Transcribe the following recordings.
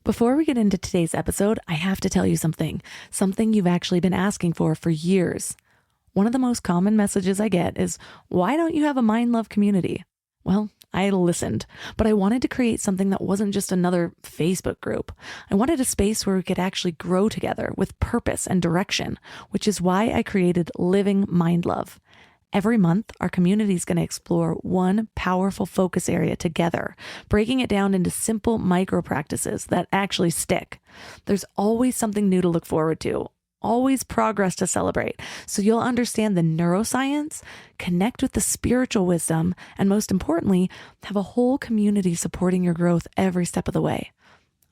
Before we get into today's episode, I have to tell you something you've actually been asking for years. One of the most common messages I get is, why don't you have a Mind Love community? Well, I listened, but I wanted to create something that wasn't just another Facebook group. I wanted a space where we could actually grow together with purpose and direction, which is why I created Living Mind Love. Every month, our community is going to explore one powerful focus area together, breaking it down into simple micro practices that actually stick. There's always something new to look forward to, always progress to celebrate, so you'll understand the neuroscience, connect with the spiritual wisdom, and most importantly, have a whole community supporting your growth every step of the way.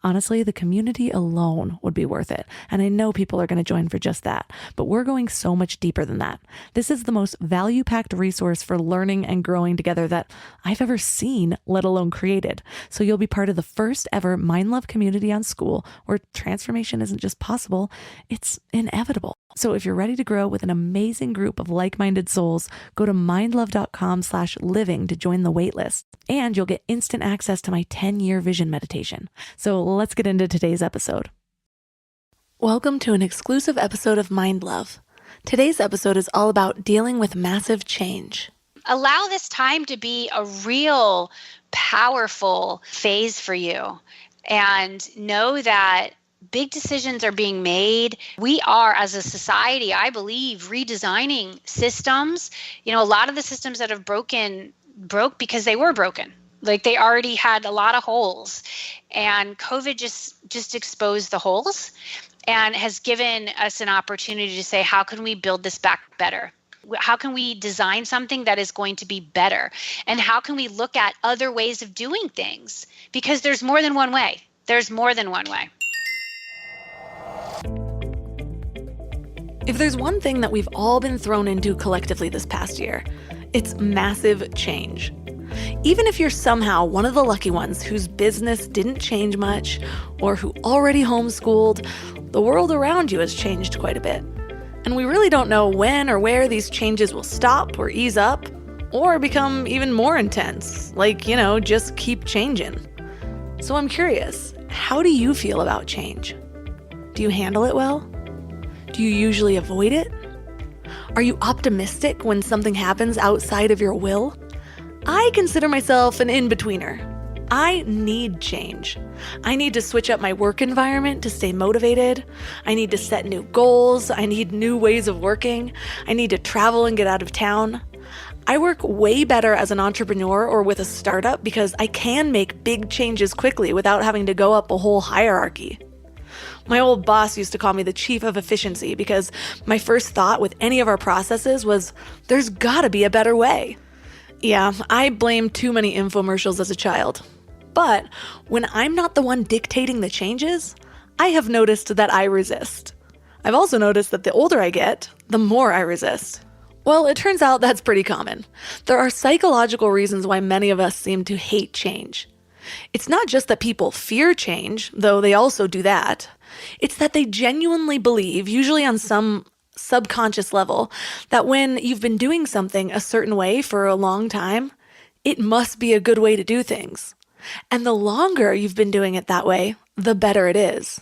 Honestly, the community alone would be worth it. And I know people are going to join for just that, but we're going so much deeper than that. This is the most value-packed resource for learning and growing together that I've ever seen, let alone created. So you'll be part of the first ever Mind Love community on School, where transformation isn't just possible, it's inevitable. So if you're ready to grow with an amazing group of like-minded souls, go to mindlove.com/living to join the waitlist. And you'll get instant access to my 10-year vision meditation. So let's get into today's episode. Welcome to an exclusive episode of Mind Love. Today's episode is all about dealing with massive change. Allow this time to be a real powerful phase for you, and know that big decisions are being made. We are, as a society, I believe, redesigning systems. A lot of the systems that have broke because they were broken. Like, they already had a lot of holes, and COVID just exposed the holes and has given us an opportunity to say, how can we build this back better? How can we design something that is going to be better? And how can we look at other ways of doing things? Because there's more than one way. There's more than one way. If there's one thing that we've all been thrown into collectively this past year, it's massive change. Even if you're somehow one of the lucky ones whose business didn't change much, or who already homeschooled, the world around you has changed quite a bit. And we really don't know when or where these changes will stop or ease up, or become even more intense, just keep changing. So I'm curious, how do you feel about change? Do you handle it well? Do you usually avoid it? Are you optimistic when something happens outside of your will? I consider myself an in-betweener. I need change. I need to switch up my work environment to stay motivated. I need to set new goals. I need new ways of working. I need to travel and get out of town. I work way better as an entrepreneur or with a startup because I can make big changes quickly without having to go up a whole hierarchy. My old boss used to call me the chief of efficiency because my first thought with any of our processes was, there's gotta be a better way. Yeah, I blamed too many infomercials as a child. But when I'm not the one dictating the changes, I have noticed that I resist. I've also noticed that the older I get, the more I resist. Well, it turns out that's pretty common. There are psychological reasons why many of us seem to hate change. It's not just that people fear change, though they also do that. It's that they genuinely believe, usually on some subconscious level, that when you've been doing something a certain way for a long time, it must be a good way to do things. And the longer you've been doing it that way, the better it is.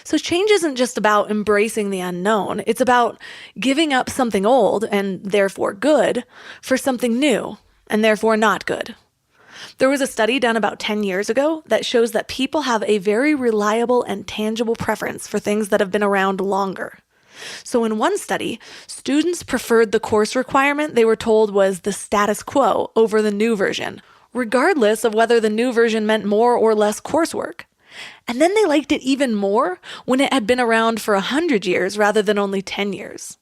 So change isn't just about embracing the unknown. It's about giving up something old, and therefore good, for something new, and therefore not good. There was a study done about 10 years ago that shows that people have a very reliable and tangible preference for things that have been around longer. So in one study, students preferred the course requirement they were told was the status quo over the new version, regardless of whether the new version meant more or less coursework. And then they liked it even more when it had been around for 100 years rather than only 10 years.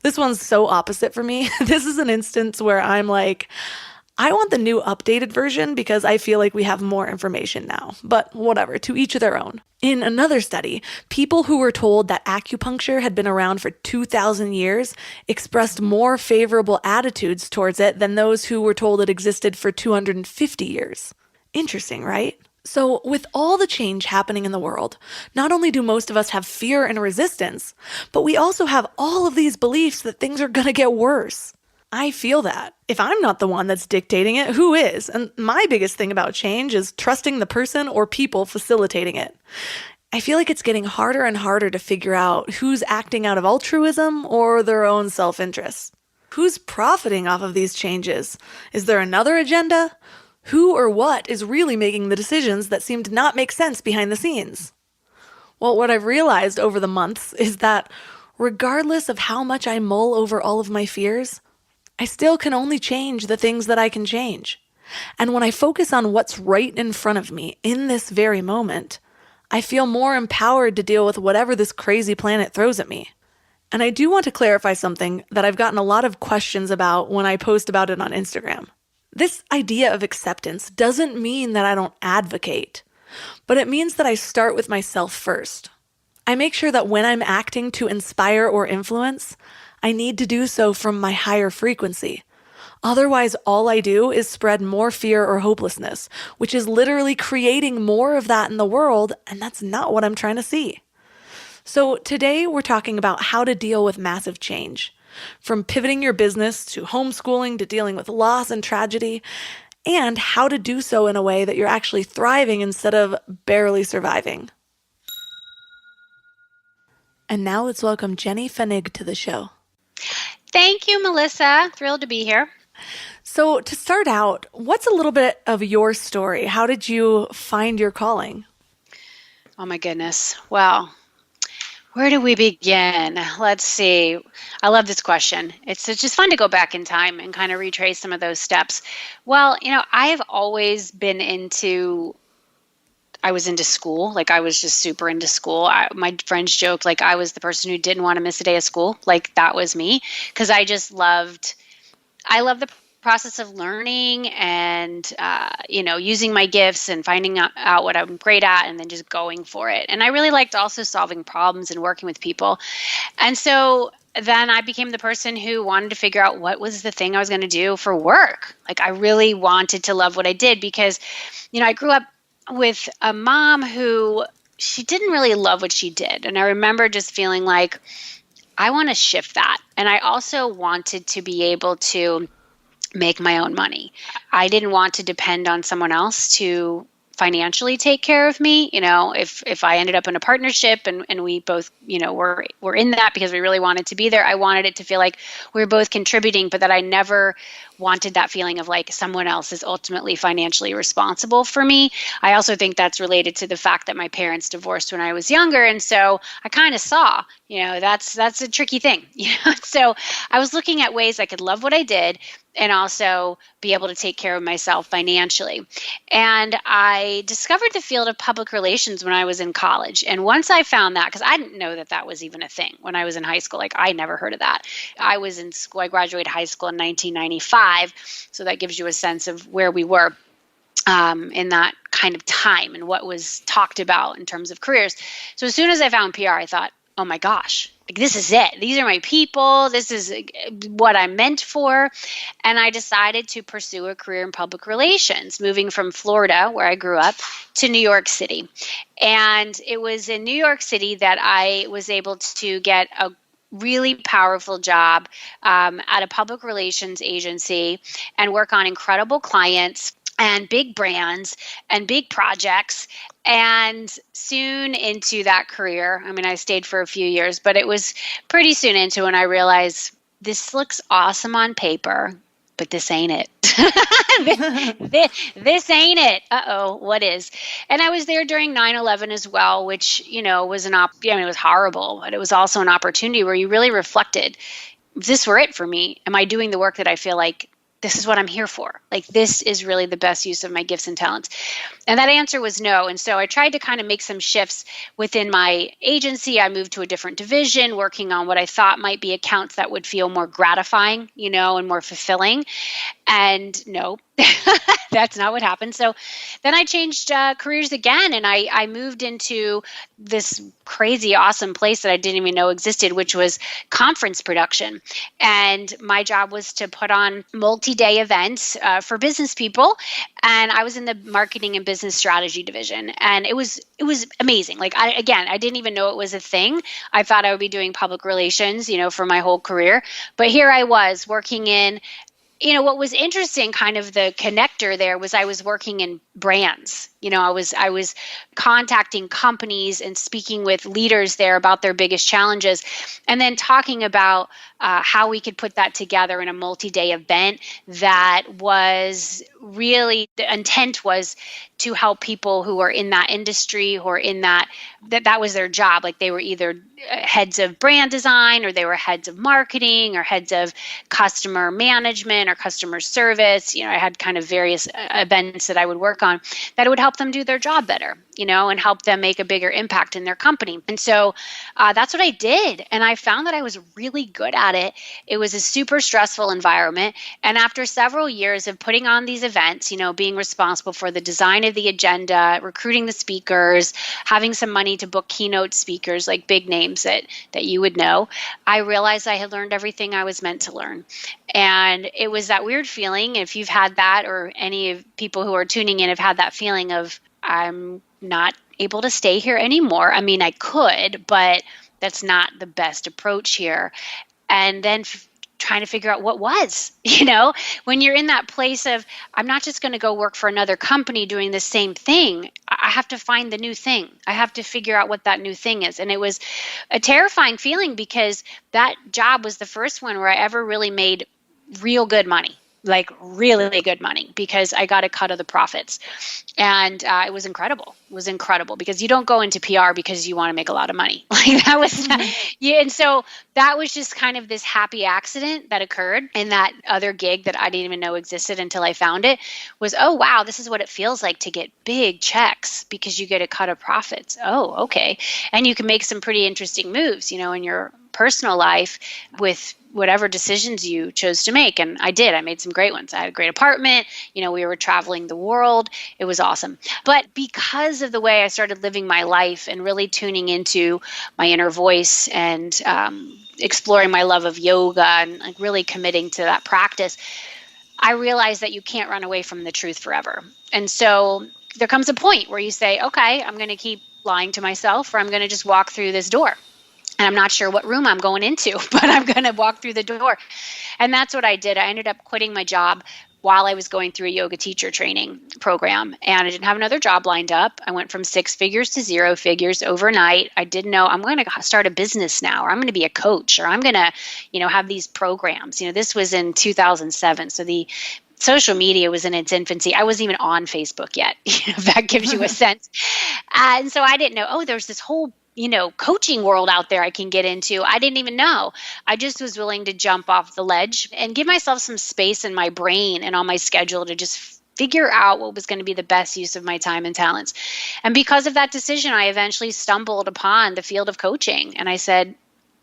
This one's so opposite for me. This is an instance where I'm like, I want the new updated version because I feel like we have more information now. But whatever, to each their own. In another study, people who were told that acupuncture had been around for 2,000 years expressed more favorable attitudes towards it than those who were told it existed for 250 years. Interesting, right? So with all the change happening in the world, not only do most of us have fear and resistance, but we also have all of these beliefs that things are going to get worse. I feel that. If I'm not the one that's dictating it, who is? And my biggest thing about change is trusting the person or people facilitating it. I feel like it's getting harder and harder to figure out who's acting out of altruism or their own self-interest. Who's profiting off of these changes? Is there another agenda? Who or what is really making the decisions that seem to not make sense behind the scenes? Well, what I've realized over the months is that regardless of how much I mull over all of my fears, I still can only change the things that I can change. And when I focus on what's right in front of me in this very moment, I feel more empowered to deal with whatever this crazy planet throws at me. And I do want to clarify something that I've gotten a lot of questions about when I post about it on Instagram. This idea of acceptance doesn't mean that I don't advocate, but it means that I start with myself first. I make sure that when I'm acting to inspire or influence, I need to do so from my higher frequency. Otherwise, all I do is spread more fear or hopelessness, which is literally creating more of that in the world, and that's not what I'm trying to see. So today we're talking about how to deal with massive change, from pivoting your business to homeschooling to dealing with loss and tragedy, and how to do so in a way that you're actually thriving instead of barely surviving. And now let's welcome Jenny Fenig to the show. Thank you, Melissa. Thrilled to be here. So to start out, what's a little bit of your story? How did you find your calling? Oh my goodness. Well, where do we begin? Let's see. I love this question. It's just fun to go back in time and kind of retrace some of those steps. Well, I've always been I was into school. Like I was just super into school. My friends joked like I was the person who didn't want to miss a day of school. Like that was me because I love the process of learning and, using my gifts and finding out what I'm great at and then just going for it. And I really liked also solving problems and working with people. And so then I became the person who wanted to figure out what was the thing I was going to do for work. Like I really wanted to love what I did because, I grew up with a mom who she didn't really love what she did. And I remember just feeling like I want to shift that. And I also wanted to be able to make my own money. I didn't want to depend on someone else to financially take care of me. If I ended up in a partnership and we both, were in that because we really wanted to be there, I wanted it to feel like we were both contributing, but that I never wanted that feeling of like someone else is ultimately financially responsible for me. I also think that's related to the fact that my parents divorced when I was younger. And so I kind of saw, that's a tricky thing. So I was looking at ways I could love what I did and also be able to take care of myself financially. And I discovered the field of public relations when I was in college. And once I found that, because I didn't know that was even a thing when I was in high school, like I never heard of that. I was in school, I graduated high school in 1995. So that gives you a sense of where we were in that kind of time and what was talked about in terms of careers. So as soon as I found PR, I thought, oh my gosh, like this is it. These are my people. This is what I'm meant for. And I decided to pursue a career in public relations, moving from Florida, where I grew up, to New York City. And it was in New York City that I was able to get a really powerful job at a public relations agency and work on incredible clients and big brands and big projects. And soon into that career, I stayed for a few years, but it was pretty soon into when I realized this looks awesome on paper, but this ain't it. this ain't it. Uh-oh, what is? And I was there during 9/11 as well, which, was it was horrible, but it was also an opportunity where you really reflected, if this were it for me, am I doing the work that I feel like this is what I'm here for? Like, this is really the best use of my gifts and talents. And that answer was no. And so I tried to kind of make some shifts within my agency. I moved to a different division, working on what I thought might be accounts that would feel more gratifying, and more fulfilling. And no, That's not what happened. So then I changed careers again, and I moved into this crazy, awesome place that I didn't even know existed, which was conference production. And my job was to put on multi-day events for business people, and I was in the marketing and business strategy division, and it was amazing. Like I didn't even know it was a thing. I thought I would be doing public relations, for my whole career, but here I was working in, what was interesting, kind of the connector there, was I was working in brands. I was contacting companies and speaking with leaders there about their biggest challenges, and then talking about how we could put that together in a multi-day event that was really, the intent was to help people who are in that industry, who are in that was their job. Like they were either heads of brand design, or they were heads of marketing, or heads of customer management or customer service. I had kind of various events that I would work on that would help them do their job better, and help them make a bigger impact in their company. And so that's what I did. And I found that I was really good at it. It was a super stressful environment. And after several years of putting on these events, being responsible for the design of the agenda, recruiting the speakers, having some money to book keynote speakers, like big names that you would know, I realized I had learned everything I was meant to learn. And it was that weird feeling, if you've had that, or any of people who are tuning in have had that feeling of, I'm not able to stay here anymore. I mean, I could, but that's not the best approach here. And then trying to figure out what was, when you're in that place of, I'm not just going to go work for another company doing the same thing. I have to find the new thing. I have to figure out what that new thing is. And it was a terrifying feeling, because that job was the first one where I ever really made real good money, like really good money, because I got a cut of the profits. And it was incredible. It was incredible, because you don't go into PR because you want to make a lot of money. Like that was, yeah. And so that was just kind of this happy accident that occurred. And that other gig that I didn't even know existed until I found it was, oh, wow, this is what it feels like to get big checks because you get a cut of profits. Oh, okay. And you can make some pretty interesting moves, in your personal life with whatever decisions you chose to make. And I did. I made some great ones. I had a great apartment. We were traveling the world. It was awesome. But because of the way I started living my life and really tuning into my inner voice, and exploring my love of yoga, and like really committing to that practice, I realized that you can't run away from the truth forever. And so there comes a point where you say, okay, I'm going to keep lying to myself, or I'm going to just walk through this door. And I'm not sure what room I'm going into, but I'm going to walk through the door. And that's what I did. I ended up quitting my job while I was going through a yoga teacher training program, and I didn't have another job lined up. I went from 6 figures to 0 figures overnight. I didn't know, I'm going to start a business now, or I'm going to be a coach, or I'm going to, have these programs. This was in 2007. So the social media was in its infancy. I wasn't even on Facebook yet. If that gives you a sense. And so I didn't know, oh, there's this whole coaching world out there I can get into. I didn't even know. I just was willing to jump off the ledge and give myself some space in my brain and on my schedule to just figure out what was going to be the best use of my time and talents. And because of that decision, I eventually stumbled upon the field of coaching, and I said,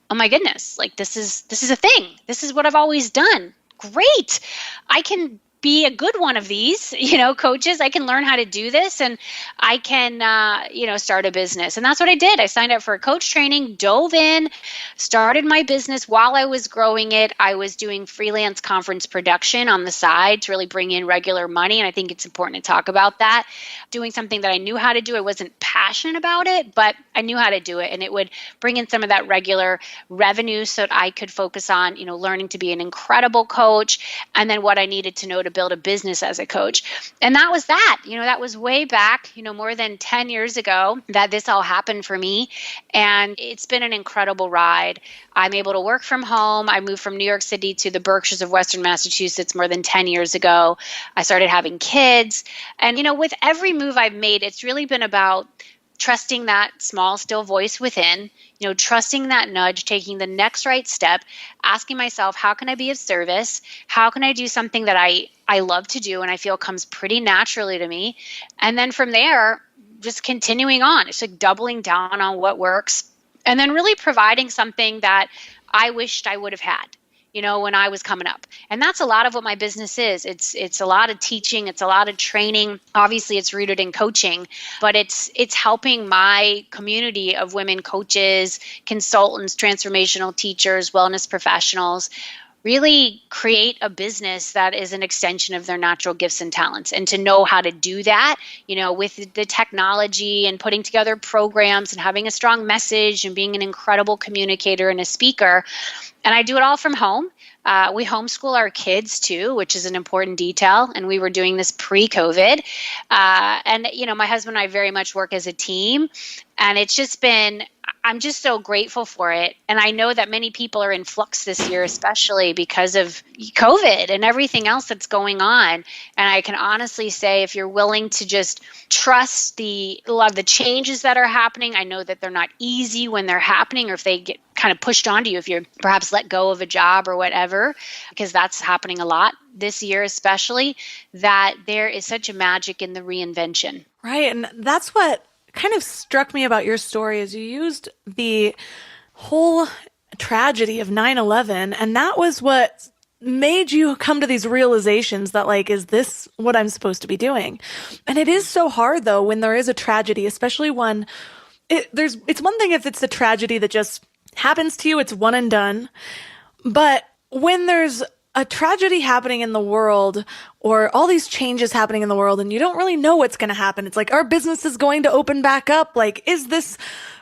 oh my goodness, like this is a thing. This is what I've always done. Great. I can be a good one of these, coaches. I can learn how to do this, and I can, start a business. And that's what I did. I signed up for a coach training, dove in, started my business. While I was growing it, I was doing freelance conference production on the side to really bring in regular money. And I think it's important to talk about that. Doing something that I knew how to do. I wasn't passionate about it, but I knew how to do it. And it would bring in some of that regular revenue so that I could focus on, learning to be an incredible coach, and then what I needed to know to build a business as a coach. And that was that. That was way back, more than 10 years ago that this all happened for me. And it's been an incredible ride. I'm able to work from home. I moved from New York City to the Berkshires of Western Massachusetts more than 10 years ago. I started having kids. And, with every move I've made, it's really been about trusting that small, still voice within, trusting that nudge, taking the next right step, asking myself, how can I be of service? How can I do something that I love to do and I feel comes pretty naturally to me? And then from there, just continuing on. It's like doubling down on what works, and then really providing something that I wished I would have had. when I was coming up. And that's a lot of what my business is. It's a lot of teaching, it's a lot of training. Obviously, it's rooted in coaching, but it's helping my community of women coaches, consultants, transformational teachers, wellness professionals really create a business that is an extension of their natural gifts and talents. And to know how to do that, with the technology and putting together programs and having a strong message and being an incredible communicator and a speaker. And I do it all from home. We homeschool our kids too, which is an important detail. And we were doing this pre-COVID. And my husband and I very much work as a team. And it's just been, I'm just so grateful for it. And I know that many people are in flux this year, especially because of COVID and everything else that's going on. And I can honestly say, if you're willing to just trust a lot of the changes that are happening, I know that they're not easy when they're happening, or if they get kind of pushed onto you, if you're perhaps let go of a job or whatever, because that's happening a lot this year, especially, that there is such a magic in the reinvention. Right. And that's what kind of struck me about your story, is you used the whole tragedy of 9/11, and that was what made you come to these realizations that, like, is this what I'm supposed to be doing? And it is so hard, though, when there is a tragedy, especially one, it's one thing if it's a tragedy that just happens to you, it's one and done. But when there's a tragedy happening in the world, or all these changes happening in the world, and you don't really know what's going to happen. It's like, our business is going to open back up. Like, is this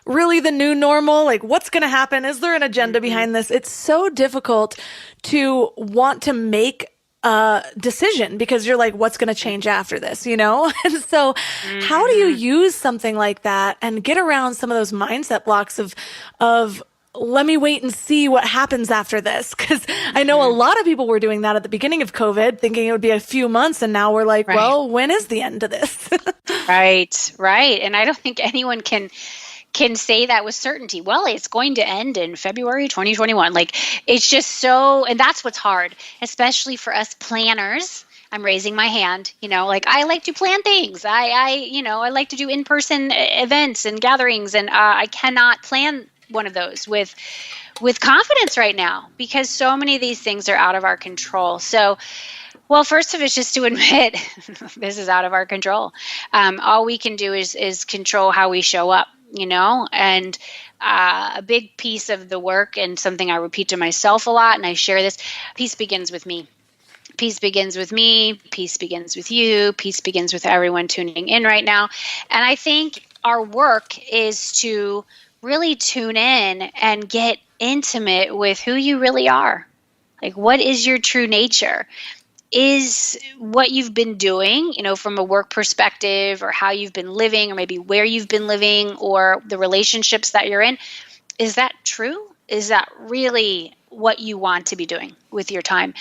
really the new normal? Like, what's going to happen? Is there an agenda behind this? It's so difficult to want to make a decision, because you're like, what's going to change after this, And so how do you use something like that and get around some of those mindset blocks of let me wait and see what happens after this? Because I know a lot of people were doing that at the beginning of COVID, thinking it would be a few months. And now we're like, well, when is the end of this? Right. And I don't think anyone can say that with certainty. Well, it's going to end in February 2021. Like, it's just so, and that's what's hard, especially for us planners. I'm raising my hand, like, I like to plan things. I like to do in-person events and gatherings, and I cannot plan one of those with confidence right now, because so many of these things are out of our control. So, well, first of all, it's just to admit this is out of our control. All we can do is control how we show up, and a big piece of the work, and something I repeat to myself a lot, and I share this: peace begins with me. Peace begins with me. Peace begins with you. Peace begins with everyone tuning in right now. And I think our work is to really tune in and get intimate with who you really are. Like, what is your true nature? Is what you've been doing, from a work perspective, or how you've been living, or maybe where you've been living, or the relationships that you're in, is that true? Is that really what you want to be doing with your time?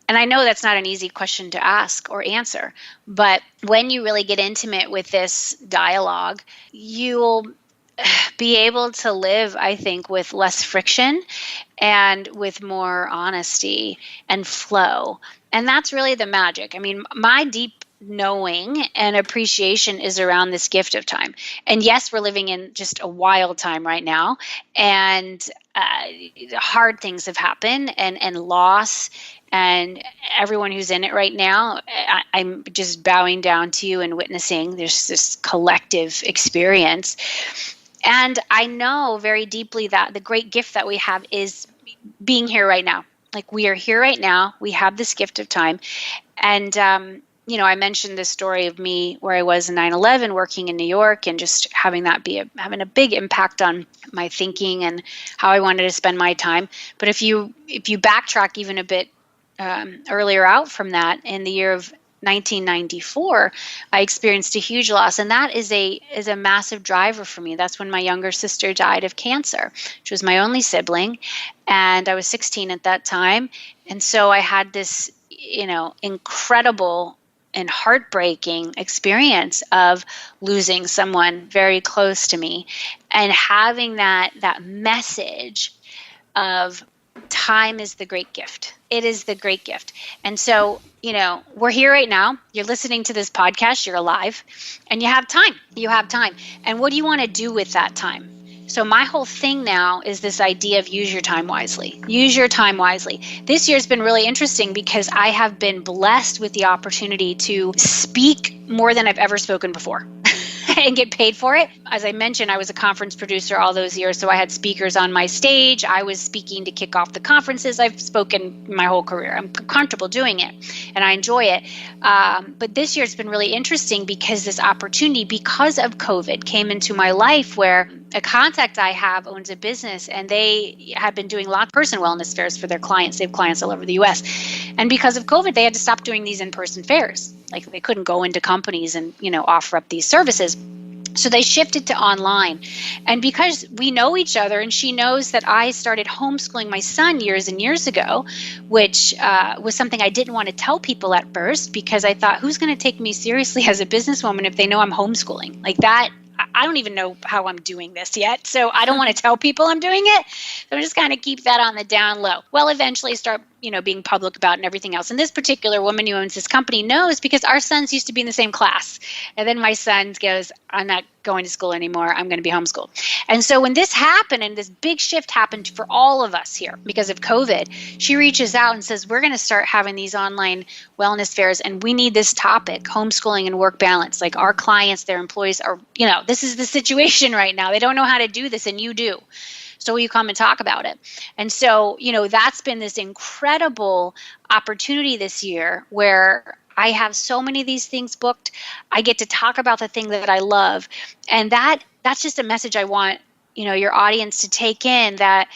And I know that's not an easy question to ask or answer, but when you really get intimate with this dialogue, you'll be able to live, I think, with less friction and with more honesty and flow. And that's really the magic. I mean, my deep knowing and appreciation is around this gift of time. And yes, we're living in just a wild time right now, and hard things have happened, and loss, and everyone who's in it right now, I'm just bowing down to you and witnessing this collective experience. And I know very deeply that the great gift that we have is being here right now. Like, we are here right now. We have this gift of time. And, I mentioned this story of me where I was in 9/11, working in New York, and just having that having a big impact on my thinking and how I wanted to spend my time. But if you backtrack even a bit earlier out from that, in the year of 1994, I experienced a huge loss, and that is a massive driver for me. That's when my younger sister died of cancer. She was my only sibling, and I was 16 at that time. And so I had this, incredible and heartbreaking experience of losing someone very close to me, and having that message of time is the great gift. It is the great gift. And so, we're here right now. You're listening to this podcast. You're alive, and you have time. You have time. And what do you want to do with that time? So my whole thing now is this idea of use your time wisely. Use your time wisely. This year's been really interesting because I have been blessed with the opportunity to speak more than I've ever spoken before. And get paid for it. As I mentioned, I was a conference producer all those years, so I had speakers on my stage. I was speaking to kick off the conferences. I've spoken my whole career. I'm comfortable doing it, and I enjoy it. But this year it's been really interesting because this opportunity, because of COVID, came into my life where a contact I have owns a business, and they have been doing lots of person wellness fairs for their clients. They have clients all over the U.S. And because of COVID, they had to stop doing these in-person fairs. Like they couldn't go into companies and, offer up these services. So they shifted to online. And because we know each other and she knows that I started homeschooling my son years and years ago, which was something I didn't want to tell people at first because I thought, who's going to take me seriously as a businesswoman if they know I'm homeschooling? Like that, I don't even know how I'm doing this yet. So I don't want to tell people I'm doing it. So I'm just kind of keep that on the down low. Well, eventually start, being public about it and everything else. And this particular woman who owns this company knows because our sons used to be in the same class. And then my son goes, I'm not going to school anymore. I'm going to be homeschooled. And so when this happened and this big shift happened for all of us here because of COVID, she reaches out and says, we're going to start having these online wellness fairs and we need this topic, homeschooling and work balance. Like our clients, their employees are, this is the situation right now. They don't know how to do this and you do. So will you come and talk about it? And so, that's been this incredible opportunity this year where I have so many of these things booked. I get to talk about the thing that I love. And that's just a message I want, your audience to take in that,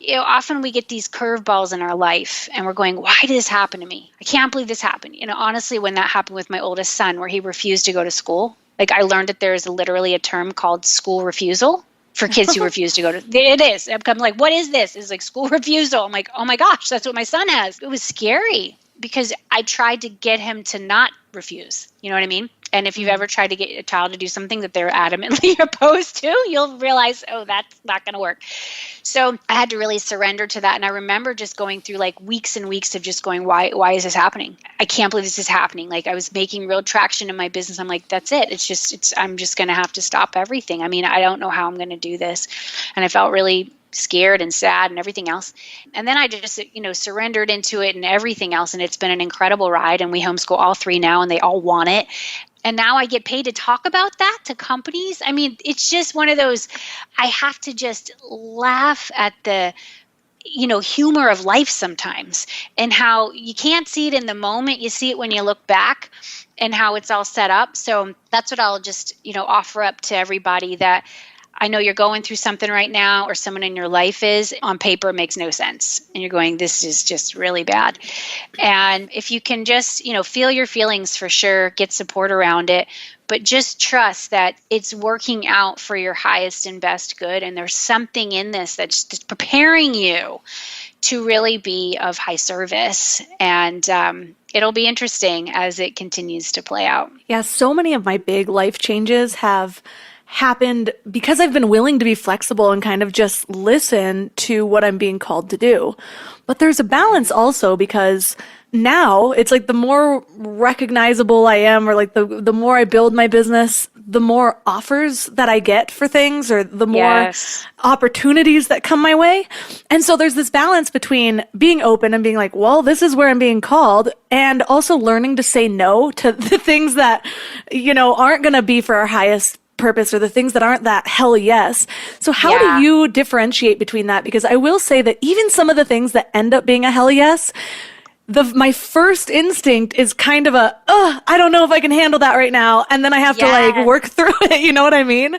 often we get these curveballs in our life and we're going, why did this happen to me? I can't believe this happened. Honestly, when that happened with my oldest son, where he refused to go to school, like I learned that there's literally a term called school refusal for kids who refuse to go to, it is. I'm like, what is this? It's like school refusal. I'm like, oh my gosh, that's what my son has. It was scary because I tried to get him to not refuse. You know what I mean? And if you've ever tried to get a child to do something that they're adamantly opposed to, you'll realize, oh, that's not going to work. So I had to really surrender to that. And I remember just going through like weeks and weeks of just going, why is this happening? I can't believe this is happening. Like I was making real traction in my business. I'm like, that's it. I'm just going to have to stop everything. I mean, I don't know how I'm going to do this. And I felt really scared and sad and everything else. And then I just, surrendered into it and everything else. And it's been an incredible ride. And we homeschool all three now and they all want it. And now I get paid to talk about that to companies. I mean, it's just one of those, I have to just laugh at the, humor of life sometimes and how you can't see it in the moment. You see it when you look back and how it's all set up. So that's what I'll just, offer up to everybody that I know you're going through something right now or someone in your life is. On paper, it makes no sense. And you're going, this is just really bad. And if you can just, feel your feelings for sure, get support around it, but just trust that it's working out for your highest and best good. And there's something in this that's just preparing you to really be of high service. And it'll be interesting as it continues to play out. Yeah, so many of my big life changes have happened because I've been willing to be flexible and kind of just listen to what I'm being called to do. But there's a balance also because now it's like the more recognizable I am or like the more I build my business, the more offers that I get for things or the more opportunities that come my way. And so there's this balance between being open and being like, well, this is where I'm being called, and also learning to say no to the things that, aren't going to be for our highest purpose or the things that aren't that hell yes. So how do you differentiate between that? Because I will say that even some of the things that end up being a hell yes, my first instinct is kind of I don't know if I can handle that right now. And then I have to work through it. You know what I mean?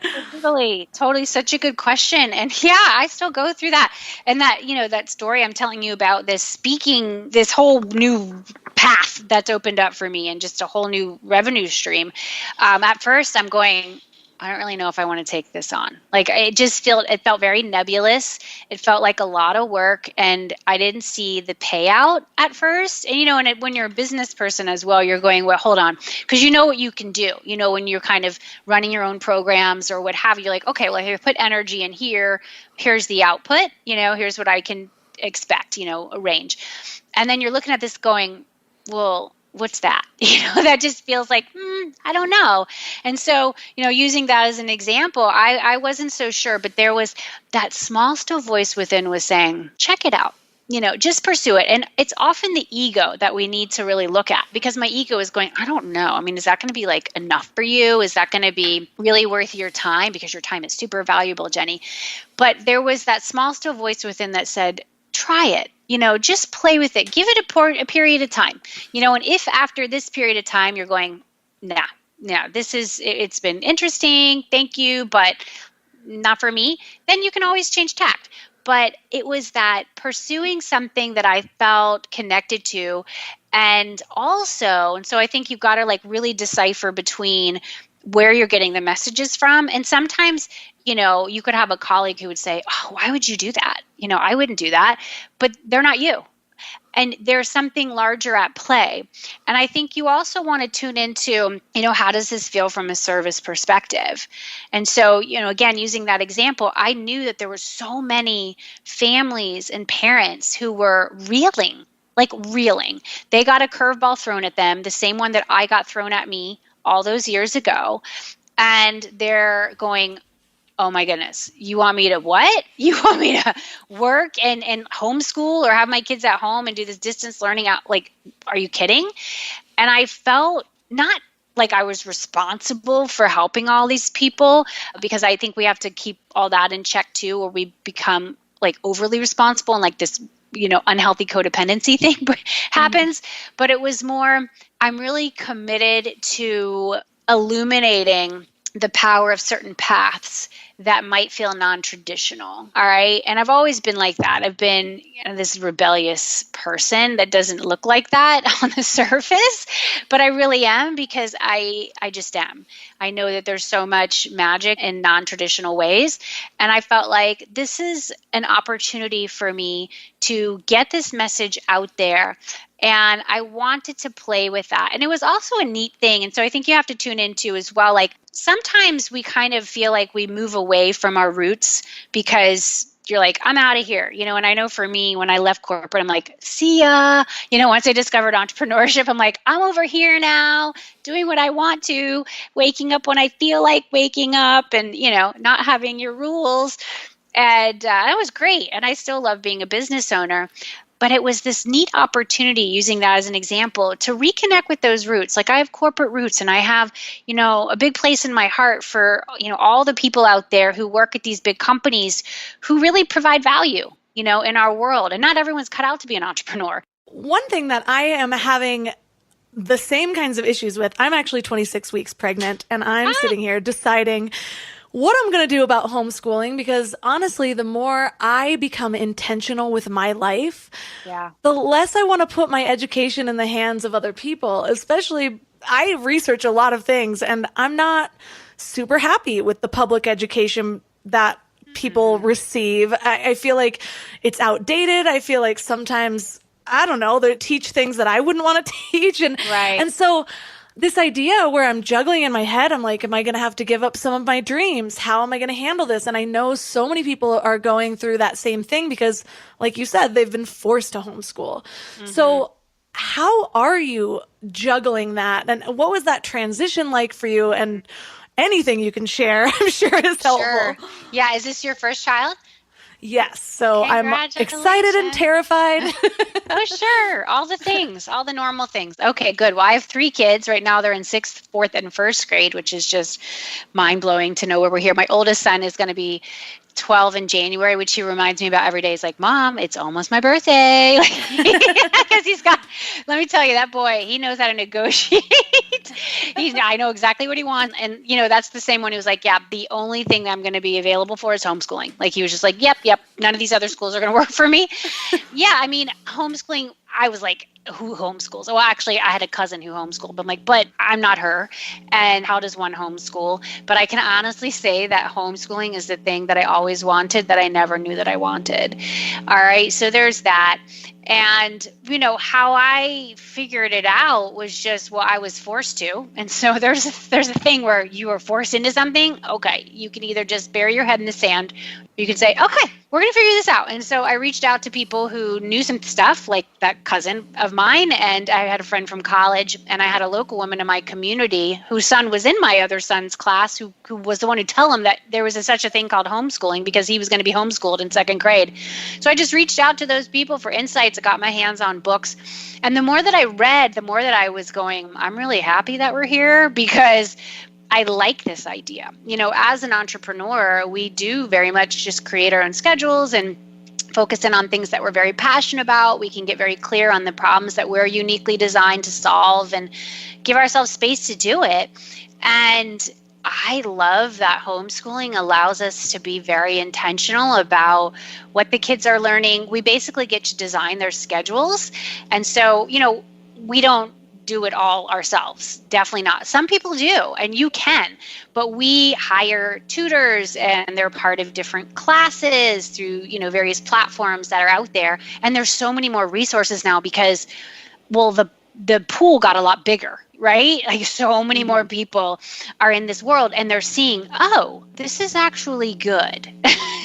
Totally. Such a good question. And I still go through that. And that, that story I'm telling you about this speaking, this whole new path that's opened up for me and just a whole new revenue stream. At first I'm going, I don't really know if I want to take this on. Like it felt very nebulous. It felt like a lot of work and I didn't see the payout at first. And when you're a business person as well, you're going, well, hold on. Because you know what you can do. When you're kind of running your own programs or what have you, you're like, okay, well, if I put energy in here, here's the output, here's what I can expect, a range. And then you're looking at this going, well, what's that? That just feels like, I don't know. And so, using that as an example, I wasn't so sure, but there was that small, still voice within was saying, check it out. Just pursue it. And it's often the ego that we need to really look at, because my ego is going, I don't know. I mean, is that going to be like enough for you? Is that going to be really worth your time? Because your time is super valuable, Jenny. But there was that small, still voice within that said, try it. Just play with it. Give it a period of time. And if after this period of time you're going, nah, it's been interesting, thank you, but not for me, then you can always change tact. But it was that pursuing something that I felt connected to. And so I think you've got to really decipher between where you're getting the messages from. And sometimes, you could have a colleague who would say, oh, why would you do that? I wouldn't do that, but they're not you. And there's something larger at play. And I think you also want to tune into, how does this feel from a service perspective? And so, again, using that example, I knew that there were so many families and parents who were reeling. They got a curveball thrown at them, the same one that I got thrown at me all those years ago. And they're going, oh my goodness, you want me to what? You want me to work and homeschool or have my kids at home and do this distance learning out? Are you kidding? And I felt not like I was responsible for helping all these people, because I think we have to keep all that in check too, or we become overly responsible and this unhealthy codependency thing happens. But it was more, I'm really committed to illuminating the power of certain paths that might feel non-traditional. All right. And I've always been like that. I've been this rebellious person that doesn't look like that on the surface, but I really am, because I just am. I know that there's so much magic in non-traditional ways. And I felt like this is an opportunity for me to get this message out there. And I wanted to play with that. And it was also a neat thing. And so I think you have to tune into as well. Sometimes we kind of feel like we move away from our roots because you're like, I'm out of here. And I know for me, when I left corporate, I'm like, see ya. Once I discovered entrepreneurship, I'm like, I'm over here now doing what I want to, waking up when I feel like waking up and, not having your rules. And that was great. And I still love being a business owner. But it was this neat opportunity, using that as an example, to reconnect with those roots. I have corporate roots, and I have, a big place in my heart for, all the people out there who work at these big companies who really provide value, in our world. And not everyone's cut out to be an entrepreneur. One thing that I am having the same kinds of issues with, I'm actually 26 weeks pregnant, and I'm sitting here deciding what I'm going to do about homeschooling, because honestly, the more I become intentional with my life, the less I want to put my education in the hands of other people. Especially, I research a lot of things, and I'm not super happy with the public education that people receive. I feel like it's outdated. I feel like sometimes, I don't know, they teach things that I wouldn't want to teach. And so this idea where I'm juggling in my head, I'm like, am I going to have to give up some of my dreams? How am I going to handle this? And I know so many people are going through that same thing because, like you said, they've been forced to homeschool. Mm-hmm. So how are you juggling that? And what was that transition like for you? And anything you can share, I'm sure is helpful. Sure. Yeah. Is this your first child? Yes. So I'm excited and terrified. Oh, sure. All the things, all the normal things. Okay, good. Well, I have 3 kids. Right now they're in 6th, 4th, and 1st grade, which is just mind-blowing to know where we're here. My oldest son is going to be 12 in January, which he reminds me about every day. He's like, Mom, it's almost my birthday. Because let me tell you, that boy, he knows how to negotiate. I know exactly what he wants. And, that's the same one who was like, yeah, the only thing that I'm going to be available for is homeschooling. He was just like, yep, none of these other schools are going to work for me. Yeah, homeschooling, I was like, who homeschools? Well, actually, I had a cousin who homeschooled, but I'm like, but I'm not her. And how does one homeschool? But I can honestly say that homeschooling is the thing that I always wanted that I never knew that I wanted. All right. So there's that. And, how I figured it out was just, well, I was forced to. And so there's a thing where you are forced into something. Okay. You can either just bury your head in the sand. You can say, okay, we're going to figure this out. And so I reached out to people who knew some stuff, like that cousin of of mine, and I had a friend from college, and I had a local woman in my community whose son was in my other son's class who was the one to tell him that there was such a thing called homeschooling because he was going to be homeschooled in second grade. So I just reached out to those people for insights. I got my hands on books. And the more that I read, the more that I was going, I'm really happy that we're here because I like this idea. As an entrepreneur, we do very much just create our own schedules and focus in on things that we're very passionate about. We can get very clear on the problems that we're uniquely designed to solve and give ourselves space to do it. And I love that homeschooling allows us to be very intentional about what the kids are learning. We basically get to design their schedules. And so, we don't do it all ourselves. Definitely not. Some people do, and you can, but we hire tutors and they're part of different classes through, various platforms that are out there. And there's so many more resources now because, the pool got a lot bigger, right? Like so many more people are in this world and they're seeing, oh, this is actually good.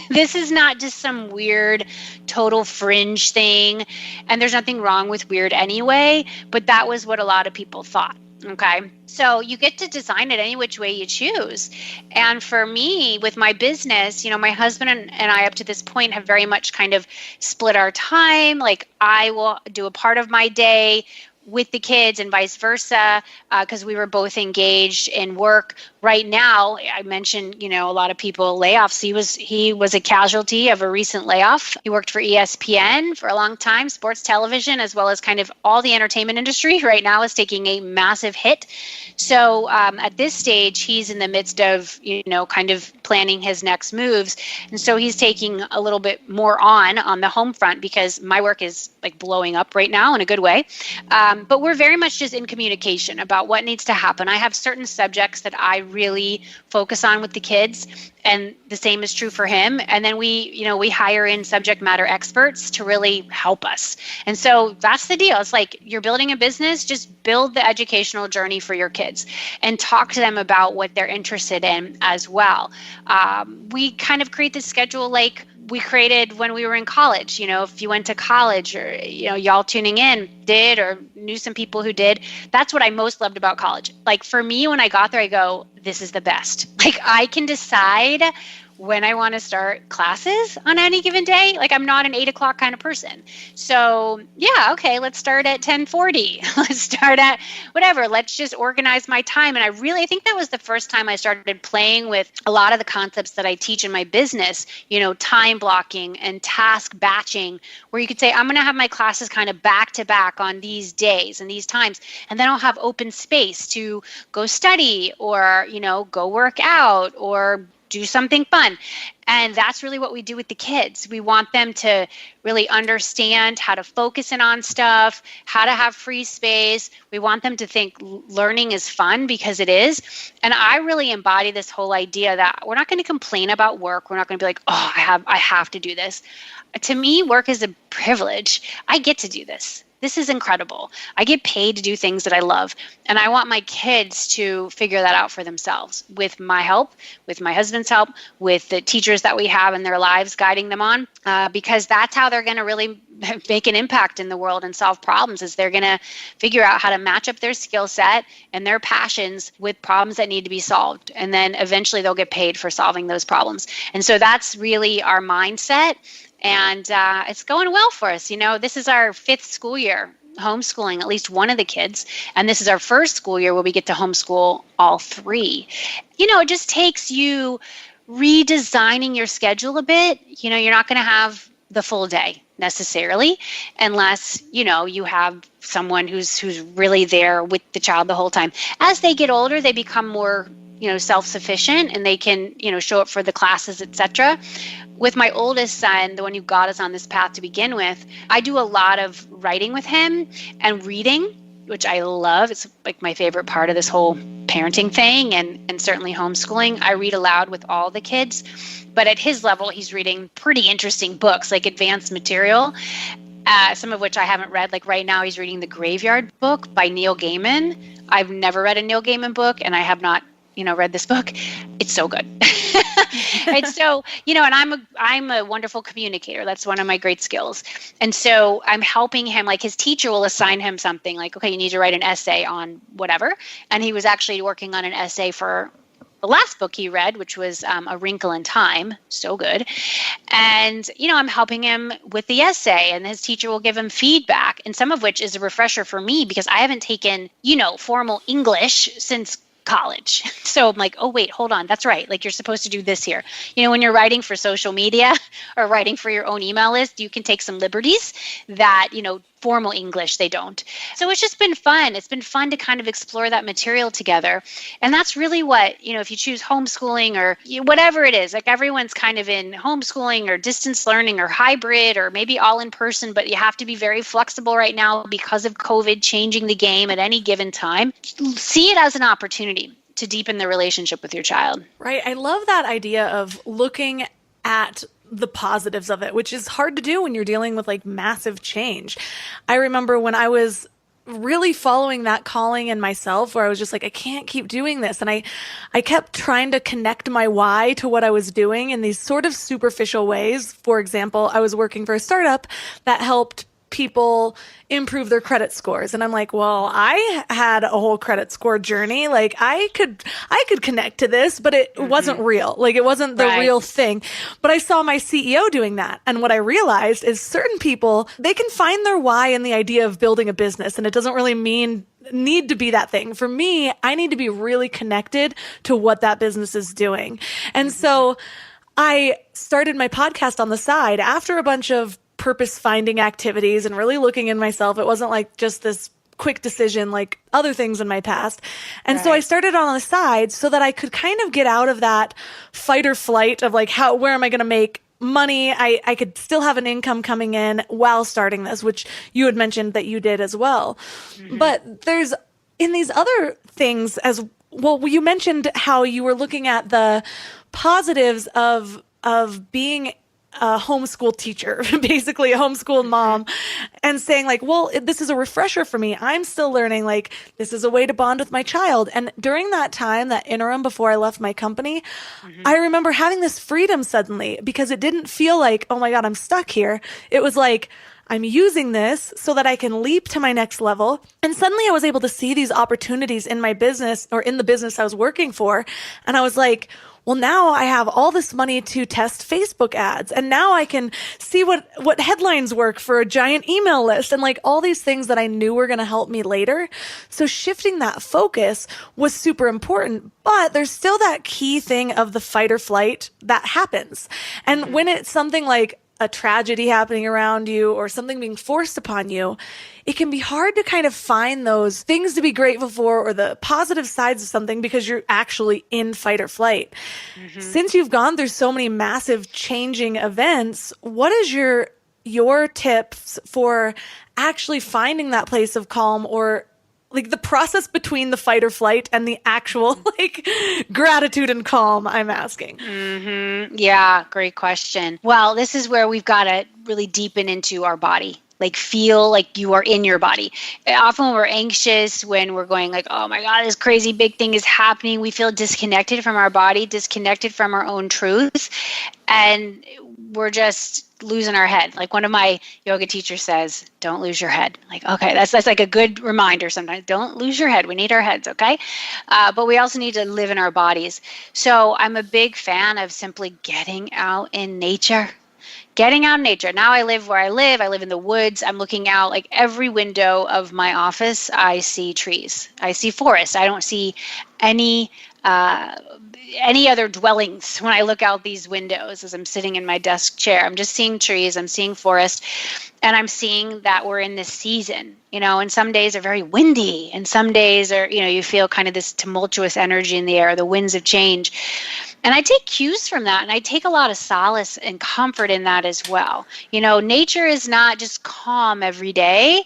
This is not just some weird, total fringe thing. And there's nothing wrong with weird anyway, but that was what a lot of people thought. Okay. So you get to design it any which way you choose. And for me, with my business, my husband and I up to this point have very much kind of split our time. Like I will do a part of my day with the kids and vice versa, because we were both engaged in work. Right now, I mentioned, a lot of people layoffs. He was a casualty of a recent layoff. He worked for ESPN for a long time, sports television, as well as kind of all the entertainment industry right now is taking a massive hit. So at this stage, he's in the midst of, kind of planning his next moves. And so he's taking a little bit more on the home front because my work is like blowing up right now in a good way. But we're very much just in communication about what needs to happen. I have certain subjects that I really focus on with the kids, and the same is true for him. And then we hire in subject matter experts to really help us. And so that's the deal. It's like you're building a business, just build the educational journey for your kids and talk to them about what they're interested in as well. We kind of create this schedule like we created when we were in college. If you went to college or, y'all tuning in did or knew some people who did, that's what I most loved about college. Like for me, when I got there, I go, this is the best. Like I can decide when I want to start classes on any given day. Like I'm not an 8 o'clock kind of person. So yeah, okay, let's start at 10:40. Let's start at whatever. Let's just organize my time. And I think that was the first time I started playing with a lot of the concepts that I teach in my business, time blocking and task batching, where you could say, I'm going to have my classes kind of back to back on these days and these times. And then I'll have open space to go study or, go work out or do something fun. And that's really what we do with the kids. We want them to really understand how to focus in on stuff, how to have free space. We want them to think learning is fun because it is. And I really embody this whole idea that we're not going to complain about work. We're not going to be like, oh, I have to do this. To me, work is a privilege. I get to do this. This is incredible. I get paid to do things that I love. And I want my kids to figure that out for themselves with my help, with my husband's help, with the teachers that we have in their lives guiding them on, because that's how they're going to really make an impact in the world and solve problems, is they're going to figure out how to match up their skill set and their passions with problems that need to be solved. And then eventually they'll get paid for solving those problems. And so that's really our mindset. And it's going well for us. This is our 5th school year homeschooling at least one of the kids. And this is our first school year where we get to homeschool all 3. It just takes you redesigning your schedule a bit. You're not going to have the full day necessarily unless, you have someone who's really there with the child the whole time. As they get older, they become more self-sufficient and they can, show up for the classes, etc. With my oldest son, the one who got us on this path to begin with, I do a lot of writing with him and reading, which I love. It's like my favorite part of this whole parenting thing and certainly homeschooling. I read aloud with all the kids, but at his level, he's reading pretty interesting books, like advanced material, some of which I haven't read. Like right now, he's reading The Graveyard Book by Neil Gaiman. I've never read a Neil Gaiman book, and I have not read this book. It's so good. And so, and I'm a wonderful communicator. That's one of my great skills. And so I'm helping him, like his teacher will assign him something like, okay, you need to write an essay on whatever. And he was actually working on an essay for the last book he read, which was A Wrinkle in Time. So good. And, I'm helping him with the essay, and his teacher will give him feedback, and some of which is a refresher for me because I haven't taken, formal English since college. So I'm like, oh, wait, hold on. That's right. Like, you're supposed to do this here. When you're writing for social media or writing for your own email list, you can take some liberties that, formal English, they don't. So it's just been fun. It's been fun to kind of explore that material together. And that's really what, if you choose homeschooling or whatever it is, like everyone's kind of in homeschooling or distance learning or hybrid or maybe all in person, but you have to be very flexible right now because of COVID changing the game at any given time. See it as an opportunity to deepen the relationship with your child. Right. I love that idea of looking at the positives of it, which is hard to do when you're dealing with like massive change. I remember when I was really following that calling in myself where I was just like, I can't keep doing this. And I kept trying to connect my why to what I was doing in these sort of superficial ways. For example, I was working for a startup that helped people improve their credit scores. And I'm like, well, I had a whole credit score journey. Like I could connect to this, but it wasn't real. Like it wasn't the real thing. But I saw my CEO doing that. And what I realized is certain people, they can find their why in the idea of building a business. And it doesn't really need to be that thing. For me, I need to be really connected to what that business is doing. And so I started my podcast on the side after a bunch of purpose finding activities and really looking in myself. It wasn't like just this quick decision like other things in my past. And so I started on the side so that I could kind of get out of that fight or flight of like, where am I going to make money? I could still have an income coming in while starting this, which you had mentioned that you did as well. But there's in these other things as well, you mentioned how you were looking at the positives of being a homeschool teacher, basically a homeschool mom, and saying like, well, this is a refresher for me. I'm still learning, like, this is a way to bond with my child. And during that time, that interim before I left my company, I remember having this freedom suddenly because it didn't feel like, oh my God, I'm stuck here. It was like, I'm using this so that I can leap to my next level. And suddenly I was able to see these opportunities in my business or in the business I was working for. And I was like, well, now I have all this money to test Facebook ads. And now I can see what headlines work for a giant email list and like all these things that I knew were going to help me later. So shifting that focus was super important, but there's still that key thing of the fight or flight that happens. And when it's something like a tragedy happening around you or something being forced upon you, it can be hard to kind of find those things to be grateful for or the positive sides of something because you're actually in fight or flight. Since you've gone through so many massive changing events, what is your tips for actually finding that place of calm or like the process between the fight or flight and the actual like gratitude and calm, I'm asking? Yeah, great question. Well, this is where we've got to really deepen into our body. Like feel like you are in your body. Often when we're anxious, when we're going like, oh my God, this crazy big thing is happening, we feel disconnected from our body, disconnected from our own truth. And we're just losing our head. Like one of my yoga teachers says, don't lose your head. Like, okay, that's like a good reminder sometimes. Don't lose your head. We need our heads, okay? But we also need to live in our bodies. So I'm a big fan of simply getting out in nature. Getting out in nature. Now I live where I live. I live in the woods. I'm looking out like every window of my office. I see trees. I see forest. I don't see any other dwellings when I look out these windows as I'm sitting in my desk chair. I'm just seeing trees. I'm seeing forest. And I'm seeing that we're in this season, and some days are very windy and some days are, you feel kind of this tumultuous energy in the air, the winds of change. And I take cues from that and I take a lot of solace and comfort in that as well. Nature is not just calm every day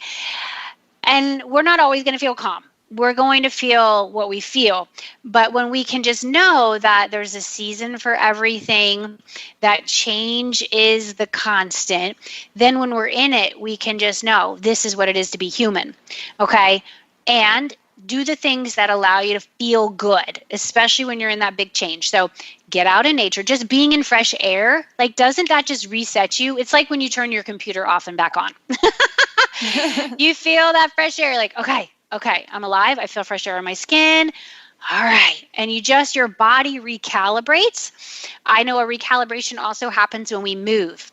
and we're not always going to feel calm. We're going to feel what we feel. But when we can just know that there's a season for everything, that change is the constant, then when we're in it, we can just know this is what it is to be human. Okay? And do the things that allow you to feel good, especially when you're in that big change. So get out in nature, just being in fresh air. Like, doesn't that just reset you? It's like when you turn your computer off and back on. You feel that fresh air, like, okay, I'm alive. I feel fresh air on my skin. All right. And your body recalibrates. I know a recalibration also happens when we move,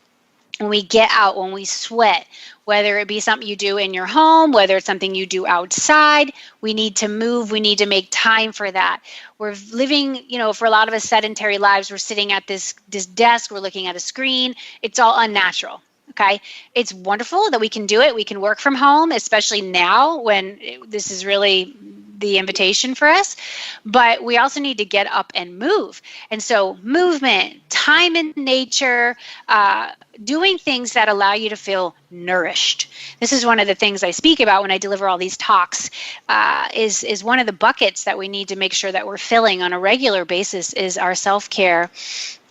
when we get out, when we sweat, whether it be something you do in your home, whether it's something you do outside. We need to move. We need to make time for that. We're living, for a lot of us sedentary lives, we're sitting at this desk, we're looking at a screen. It's all unnatural. Okay. It's wonderful that we can do it. We can work from home, especially now when this is really the invitation for us. But we also need to get up and move. And so movement, time in nature, doing things that allow you to feel nourished. This is one of the things I speak about when I deliver all these talks, is one of the buckets that we need to make sure that we're filling on a regular basis is our self-care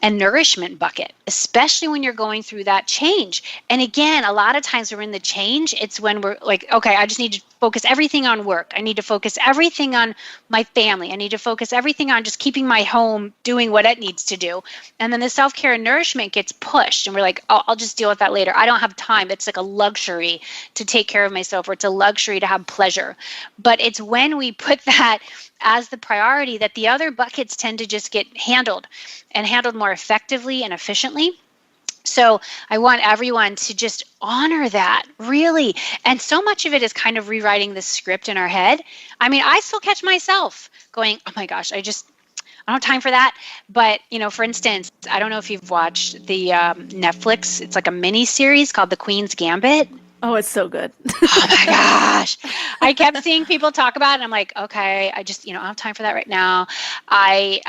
and nourishment bucket, especially when you're going through that change. And again, a lot of times we're in the change. It's when we're like, okay, I just need to focus everything on work. I need to focus everything on my family. I need to focus everything on just keeping my home doing what it needs to do. And then the self-care and nourishment gets pushed. And we're like, oh, I'll just deal with that later. I don't have time. It's like a luxury to take care of myself, or it's a luxury to have pleasure. But it's when we put that as the priority that the other buckets tend to just get handled, and handled more effectively and efficiently. So I want everyone to just honor that, really. And so much of it is kind of rewriting the script in our head. I mean, I still catch myself going, oh my gosh, I don't have time for that. But, for instance, I don't know if you've watched the Netflix, it's like a mini series called The Queen's Gambit. Oh, it's so good. Oh my gosh. I kept seeing people talk about it, and I'm like, okay, I just, I don't have time for that right now. I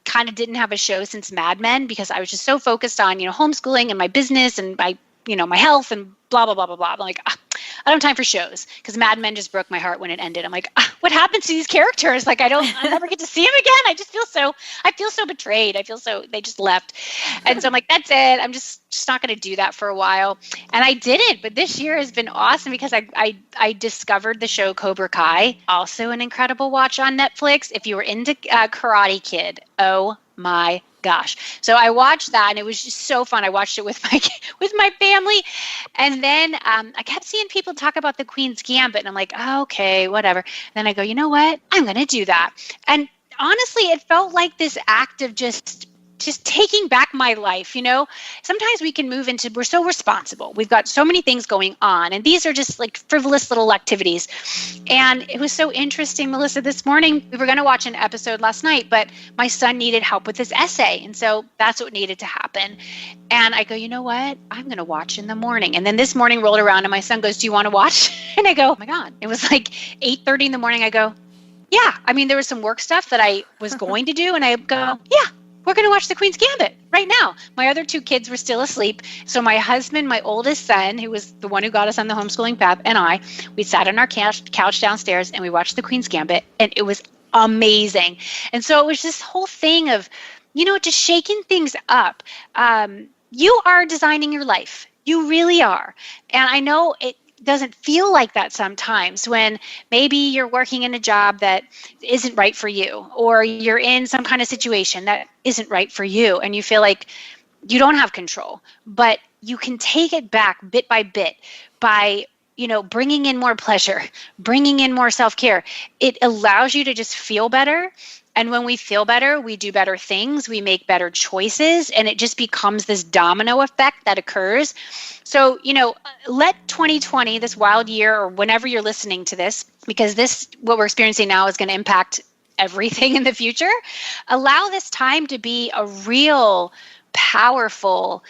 kind of didn't have a show since Mad Men because I was just so focused on, homeschooling and my business and my health and blah, blah, blah, blah, blah. I'm like, I don't have time for shows, because Mad Men just broke my heart when it ended. I'm like, what happens to these characters? Like, I never get to see them again. I feel so betrayed. They just left. And so I'm like, that's it. I'm just not going to do that for a while. And I didn't, but this year has been awesome because I discovered the show Cobra Kai, also an incredible watch on Netflix. If you were into Karate Kid, oh my gosh. So I watched that, and it was just so fun. I watched it with my family. And then I kept seeing people talk about the Queen's Gambit, and I'm like, oh, okay, whatever. Then I go, you know what? I'm going to do that. And honestly, it felt like this act of just taking back my life. Sometimes we can move into, we're so responsible. We've got so many things going on, and these are just like frivolous little activities. And it was so interesting, Melissa, this morning, we were going to watch an episode last night, but my son needed help with his essay. And so that's what needed to happen. And I go, you know what? I'm going to watch in the morning. And then this morning rolled around, and my son goes, do you want to watch? And I go, oh my God, it was like 8:30 in the morning. I go, yeah. I mean, there was some work stuff that I was going to do. And I go, yeah. We're going to watch The Queen's Gambit right now. My other two kids were still asleep. So my husband, my oldest son, who was the one who got us on the homeschooling path, and we sat on our couch downstairs and we watched The Queen's Gambit, and it was amazing. And so it was this whole thing of, just shaking things up. You are designing your life. You really are. And I know it doesn't feel like that sometimes when maybe you're working in a job that isn't right for you, or you're in some kind of situation that isn't right for you, and you feel like you don't have control. But you can take it back bit by bit by bringing in more pleasure, bringing in more self-care. It allows you to just feel better. And when we feel better, we do better things, we make better choices, and it just becomes this domino effect that occurs. So, let 2020, this wild year, or whenever you're listening to this, because what we're experiencing now is going to impact everything in the future, allow this time to be a real powerful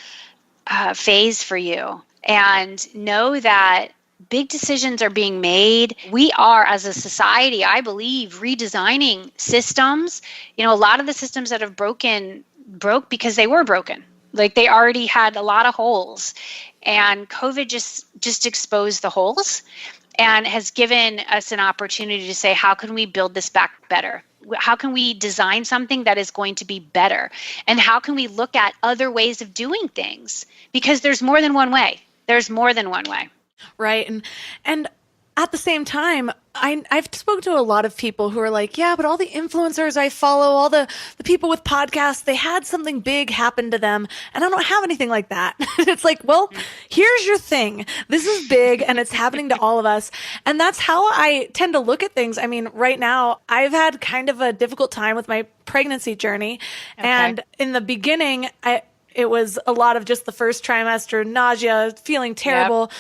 phase for you. And know that big decisions are being made. We are, as a society, I believe, redesigning systems. A lot of the systems that have broke because they were broken. Like, they already had a lot of holes. And COVID just exposed the holes and has given us an opportunity to say, how can we build this back better? How can we design something that is going to be better? And how can we look at other ways of doing things? Because there's more than one way. There's more than one way. Right. And at the same time, I've spoken to a lot of people who are like, yeah, but all the influencers I follow, all the people with podcasts, they had something big happen to them, and I don't have anything like that. It's like, well, here's your thing. This is big, and it's happening to all of us. And that's how I tend to look at things. I mean, right now, I've had kind of a difficult time with my pregnancy journey. Okay. And in the beginning, it was a lot of just the first trimester, nausea, feeling terrible. Yep.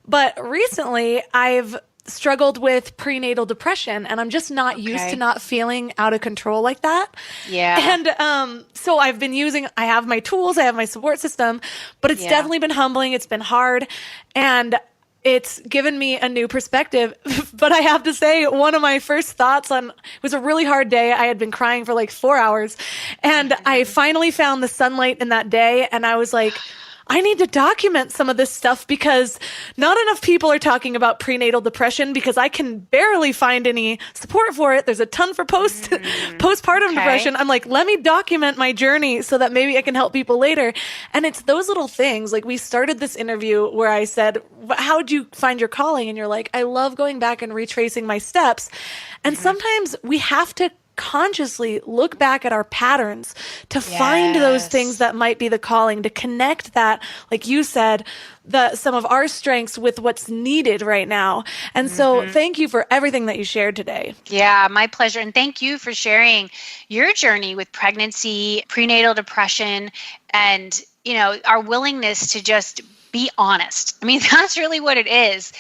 But recently, I've struggled with prenatal depression, and I'm just not used to not feeling out of control like that. Yeah. And so I have my tools, I have my support system, but it's definitely been humbling. It's been hard, and it's given me a new perspective. But I have to say, one of my first thoughts it was a really hard day. I had been crying for like 4 hours, and I finally found the sunlight in that day, and I was like, I need to document some of this stuff because not enough people are talking about prenatal depression because I can barely find any support for it. There's a ton for postpartum depression. I'm like, let me document my journey so that maybe I can help people later. And it's those little things. Like, we started this interview where I said, how did you find your calling? And you're like, I love going back and retracing my steps. And sometimes we have to consciously look back at our patterns to find those things that might be the calling, to connect that, like you said, some of our strengths with what's needed right now. And so thank you for everything that you shared today. Yeah, my pleasure. And thank you for sharing your journey with pregnancy, prenatal depression, and, our willingness to just be honest. I mean, that's really what it is.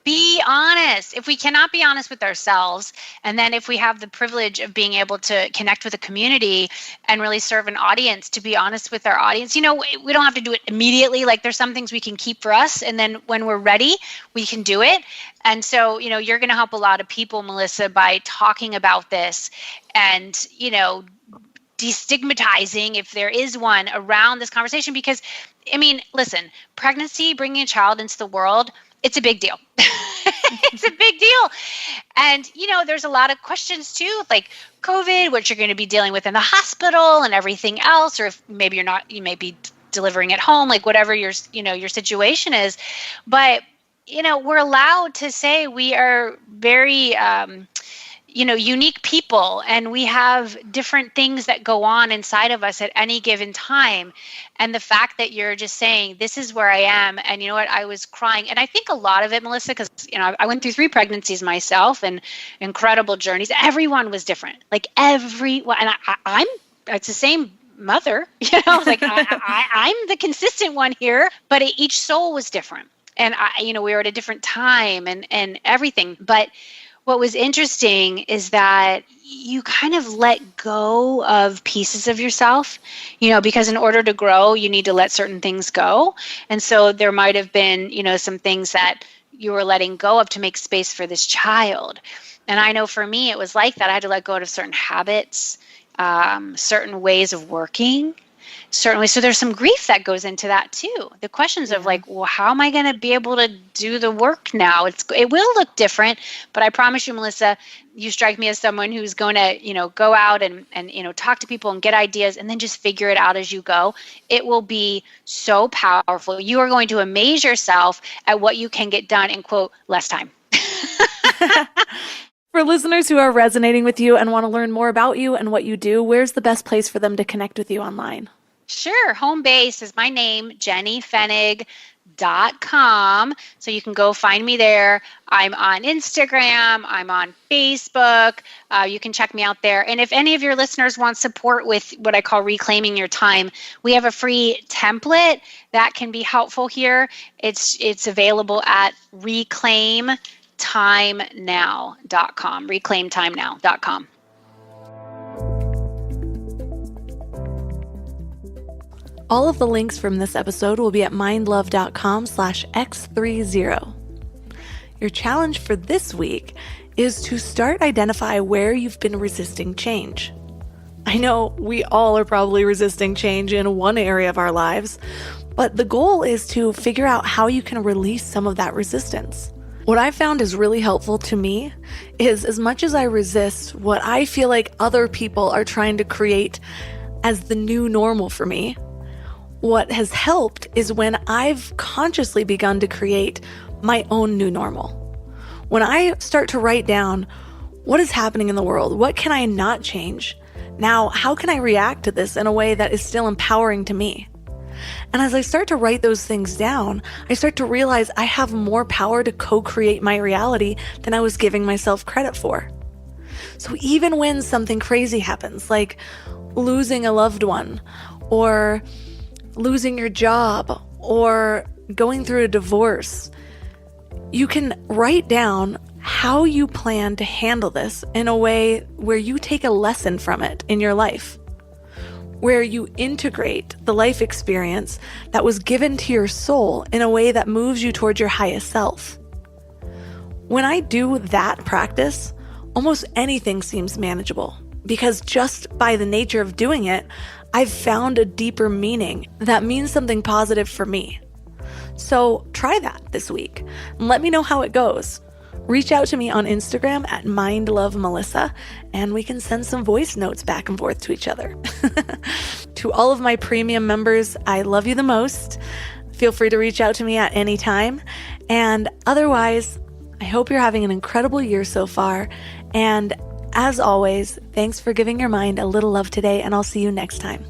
Be honest. If we cannot be honest with ourselves, and then if we have the privilege of being able to connect with a community and really serve an audience, to be honest with our audience, we don't have to do it immediately. Like, there's some things we can keep for us, and then when we're ready, we can do it. And so, you're going to help a lot of people, Melissa, by talking about this and, destigmatizing, if there is one, around this conversation. Because, listen, pregnancy, bringing a child into the world, it's a big deal. It's a big deal. And, there's a lot of questions too, like COVID, what you're going to be dealing with in the hospital and everything else, or if maybe you may be delivering at home, like whatever your situation is. But, we're allowed to say we are very, unique people, and we have different things that go on inside of us at any given time. And the fact that you're just saying, this is where I am, and you know what, I was crying. And I think a lot of it, Melissa, because, I went through 3 pregnancies myself and incredible journeys. Everyone was different. Like everyone, and it's the same mother, like I'm the consistent one here, but each soul was different. And we were at a different time and everything. But what was interesting is that you kind of let go of pieces of yourself, because in order to grow, you need to let certain things go. And so there might have been, some things that you were letting go of to make space for this child. And I know for me, it was like that. I had to let go of certain habits, certain ways of working. Certainly. So there's some grief that goes into that too. The questions of like, well, how am I going to be able to do the work now? It will look different, but I promise you, Melissa, you strike me as someone who's going to, go out and talk to people and get ideas and then just figure it out as you go. It will be so powerful. You are going to amaze yourself at what you can get done in, quote, less time. For listeners who are resonating with you and want to learn more about you and what you do, where's the best place for them to connect with you online? Sure. Home base is my name, jennyfenig.com. So you can go find me there. I'm on Instagram. I'm on Facebook. You can check me out there. And if any of your listeners want support with what I call reclaiming your time, we have a free template that can be helpful here. It's available at reclaimtimenow.com. reclaimtimenow.com. All of the links from this episode will be at mindlove.com/X30. Your challenge for this week is to start identify where you've been resisting change. I know we all are probably resisting change in one area of our lives, but the goal is to figure out how you can release some of that resistance. What I found is really helpful to me is, as much as I resist what I feel like other people are trying to create as the new normal for me, what has helped is when I've consciously begun to create my own new normal. When I start to write down what is happening in the world, what can I not change? Now, how can I react to this in a way that is still empowering to me? And as I start to write those things down, I start to realize I have more power to co-create my reality than I was giving myself credit for. So even when something crazy happens, like losing a loved one, or losing your job, or going through a divorce, you can write down how you plan to handle this in a way where you take a lesson from it in your life, where you integrate the life experience that was given to your soul in a way that moves you towards your highest self. When I do that practice, almost anything seems manageable, because just by the nature of doing it, I've found a deeper meaning that means something positive for me. So try that this week and let me know how it goes. Reach out to me on Instagram at mindlovemelissa, and we can send some voice notes back and forth to each other. To all of my premium members, I love you the most. Feel free to reach out to me at any time. And otherwise, I hope you're having an incredible year so far. And as always, thanks for giving your mind a little love today, and I'll see you next time.